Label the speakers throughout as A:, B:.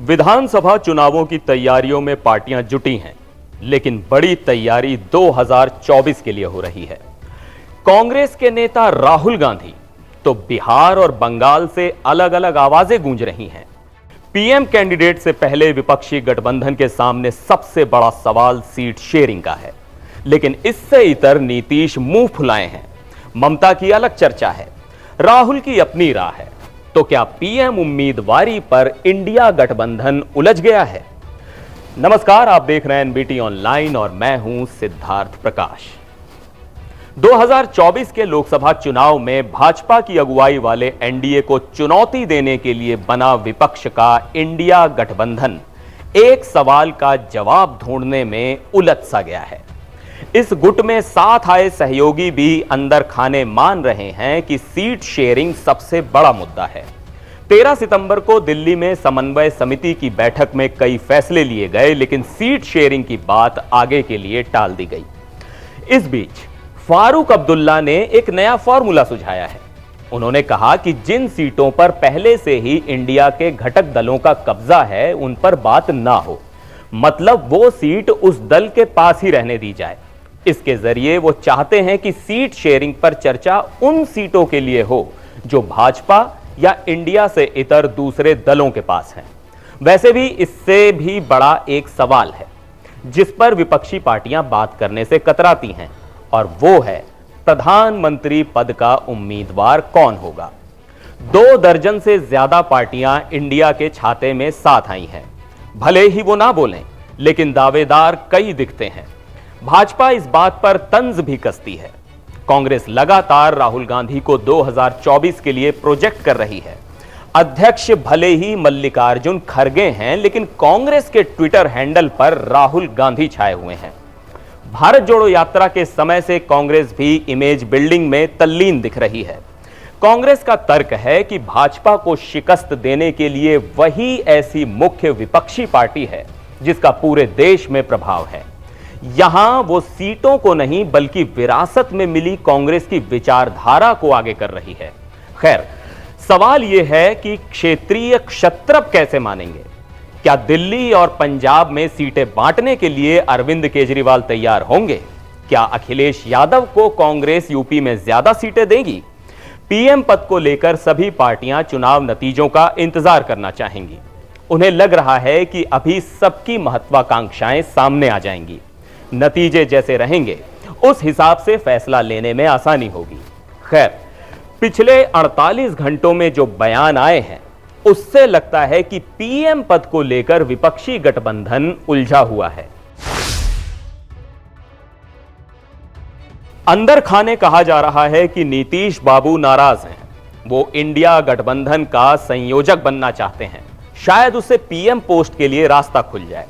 A: विधानसभा चुनावों की तैयारियों में पार्टियां जुटी हैं, लेकिन बड़ी तैयारी 2024 के लिए हो रही है। कांग्रेस के नेता राहुल गांधी तो बिहार और बंगाल से अलग अलग आवाजें गूंज रही हैं। पीएम कैंडिडेट से पहले विपक्षी गठबंधन के सामने सबसे बड़ा सवाल सीट शेयरिंग का है, लेकिन इससे इतर नीतीश मुंह फुलाए हैं। ममता की अलग चर्चा है, राहुल की अपनी राह है। तो क्या पीएम उम्मीदवारी पर इंडिया गठबंधन उलझ गया है? नमस्कार, आप देख रहे हैं एनबीटी ऑनलाइन और मैं हूं सिद्धार्थ प्रकाश। 2024 के लोकसभा चुनाव में भाजपा की अगुवाई वाले एनडीए को चुनौती देने के लिए बना विपक्ष का इंडिया गठबंधन एक सवाल का जवाब ढूंढने में उलझ सा गया है। इस गुट में साथ आए सहयोगी भी अंदर खाने मान रहे हैं कि सीट शेयरिंग सबसे बड़ा मुद्दा है। 13 सितंबर को दिल्ली में समन्वय समिति की बैठक में कई फैसले लिए गए, लेकिन सीट शेयरिंग की बात आगे के लिए टाल दी गई। इस बीच फारूक अब्दुल्ला ने एक नया फॉर्मूला सुझाया है। उन्होंने कहा कि जिन सीटों पर पहले से ही इंडिया के घटक दलों का कब्जा है, उन पर बात ना हो, मतलब वो सीट उस दल के पास ही रहने दी जाए। इसके जरिए वो चाहते हैं कि सीट शेयरिंग पर चर्चा उन सीटों के लिए हो जो भाजपा या इंडिया से इतर दूसरे दलों के पास हैं। वैसे भी इससे भी बड़ा एक सवाल है जिस पर विपक्षी पार्टियां बात करने से कतराती हैं, और वो है प्रधानमंत्री पद का उम्मीदवार कौन होगा। 2 दर्जन से ज्यादा पार्टियां इंडिया के छाते में साथ आई हैं। भले ही वो ना बोलें, लेकिन दावेदार कई दिखते हैं। भाजपा इस बात पर तंज भी कसती है। कांग्रेस लगातार राहुल गांधी को 2024 के लिए प्रोजेक्ट कर रही है। अध्यक्ष भले ही मल्लिकार्जुन खड़गे हैं, लेकिन कांग्रेस के ट्विटर हैंडल पर राहुल गांधी छाए हुए हैं। भारत जोड़ो यात्रा के समय से कांग्रेस भी इमेज बिल्डिंग में तल्लीन दिख रही है। कांग्रेस का तर्क है कि भाजपा को शिकस्त देने के लिए वही ऐसी मुख्य विपक्षी पार्टी है जिसका पूरे देश में प्रभाव है। यहां वो सीटों को नहीं बल्कि विरासत में मिली कांग्रेस की विचारधारा को आगे कर रही है। खैर, सवाल यह है कि क्षेत्रीय क्षत्रप कैसे मानेंगे? क्या दिल्ली और पंजाब में सीटें बांटने के लिए अरविंद केजरीवाल तैयार होंगे? क्या अखिलेश यादव को कांग्रेस यूपी में ज्यादा सीटें देगी? पीएम पद को लेकर सभी पार्टियां चुनाव नतीजों का इंतजार करना चाहेंगी। उन्हें लग रहा है कि अभी सबकी महत्वाकांक्षाएं सामने आ जाएंगी। नतीजे जैसे रहेंगे, उस हिसाब से फैसला लेने में आसानी होगी। खैर, पिछले 48 घंटों में जो बयान आए हैं, उससे लगता है कि पीएम पद को लेकर विपक्षी गठबंधन उलझा हुआ है। अंदर खाने कहा जा रहा है कि नीतीश बाबू नाराज हैं। वो इंडिया गठबंधन का संयोजक बनना चाहते हैं। शायद उससे पीएम पोस्ट के लिए रास्ता खुल जाए।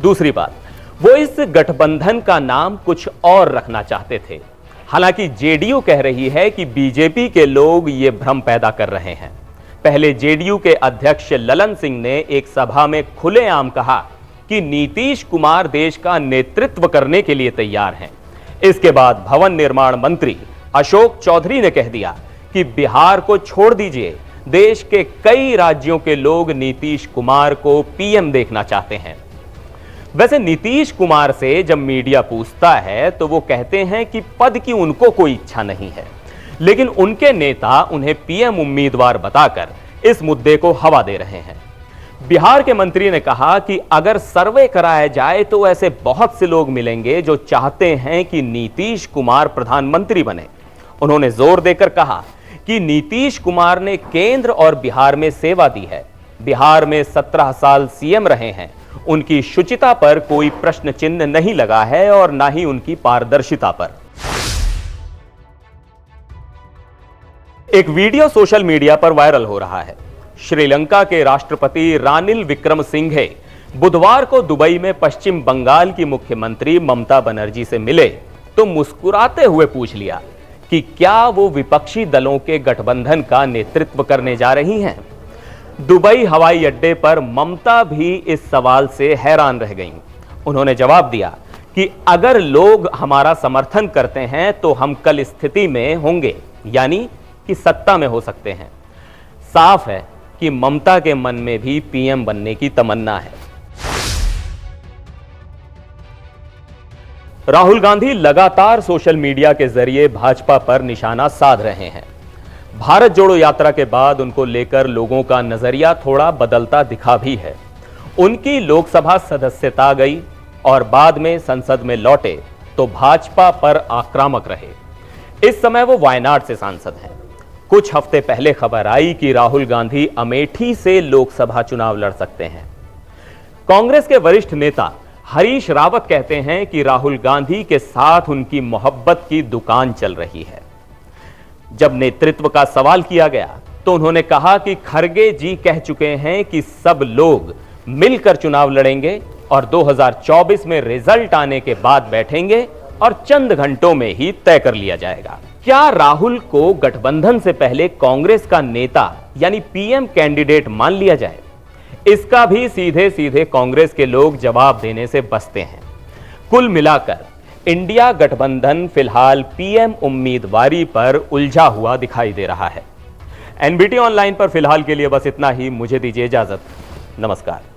A: दूसरी बात, वो इस गठबंधन का नाम कुछ और रखना चाहते थे। हालांकि जेडीयू कह रही है कि बीजेपी के लोग ये भ्रम पैदा कर रहे हैं। पहले जेडीयू के अध्यक्ष ललन सिंह ने एक सभा में खुलेआम कहा कि नीतीश कुमार देश का नेतृत्व करने के लिए तैयार हैं। इसके बाद भवन निर्माण मंत्री अशोक चौधरी ने कह दिया कि बिहार को छोड़ दीजिए, देश के कई राज्यों के लोग नीतीश कुमार को पीएम देखना चाहते हैं। वैसे नीतीश कुमार से जब मीडिया पूछता है तो वो कहते हैं कि पद की उनको कोई इच्छा नहीं है, लेकिन उनके नेता उन्हें पीएम उम्मीदवार बताकर इस मुद्दे को हवा दे रहे हैं। बिहार के मंत्री ने कहा कि अगर सर्वे कराया जाए तो ऐसे बहुत से लोग मिलेंगे जो चाहते हैं कि नीतीश कुमार प्रधानमंत्री बने। उन्होंने जोर देकर कहा कि नीतीश कुमार ने केंद्र और बिहार में सेवा दी है। बिहार में 17 साल सीएम रहे हैं। उनकी शुचिता पर कोई प्रश्न चिन्ह नहीं लगा है और ना ही उनकी पारदर्शिता पर। एक वीडियो सोशल मीडिया पर वायरल हो रहा है। श्रीलंका के राष्ट्रपति रानिल विक्रमसिंघे बुधवार को दुबई में पश्चिम बंगाल की मुख्यमंत्री ममता बनर्जी से मिले तो मुस्कुराते हुए पूछ लिया कि क्या वो विपक्षी दलों के गठबंधन का नेतृत्व करने जा रही हैं। दुबई हवाई अड्डे पर ममता भी इस सवाल से हैरान रह गईं। उन्होंने जवाब दिया कि अगर लोग हमारा समर्थन करते हैं तो हम कल स्थिति में होंगे, यानी कि सत्ता में हो सकते हैं। साफ है कि ममता के मन में भी पीएम बनने की तमन्ना है। राहुल गांधी लगातार सोशल मीडिया के जरिए भाजपा पर निशाना साध रहे हैं। भारत जोड़ो यात्रा के बाद उनको लेकर लोगों का नजरिया थोड़ा बदलता दिखा भी है। उनकी लोकसभा सदस्यता गई और बाद में संसद में लौटे तो भाजपा पर आक्रामक रहे। इस समय वो वायनाड से सांसद हैं। कुछ हफ्ते पहले खबर आई कि राहुल गांधी अमेठी से लोकसभा चुनाव लड़ सकते हैं। कांग्रेस के वरिष्ठ नेता हरीश रावत कहते हैं कि राहुल गांधी के साथ उनकी मोहब्बत की दुकान चल रही है। जब नेतृत्व का सवाल किया गया तो उन्होंने कहा कि खरगे जी कह चुके हैं कि सब लोग मिलकर चुनाव लड़ेंगे और 2024 में रिजल्ट आने के बाद बैठेंगे और चंद घंटों में ही तय कर लिया जाएगा। क्या राहुल को गठबंधन से पहले कांग्रेस का नेता यानी पीएम कैंडिडेट मान लिया जाए? इसका भी सीधे सीधे कांग्रेस के लोग जवाब देने से बचते हैं। कुल मिलाकर इंडिया गठबंधन फिलहाल पीएम उम्मीदवारी पर उलझा हुआ दिखाई दे रहा है। एनबीटी ऑनलाइन पर फिलहाल के लिए बस इतना ही। मुझे दीजिए इजाजत। नमस्कार।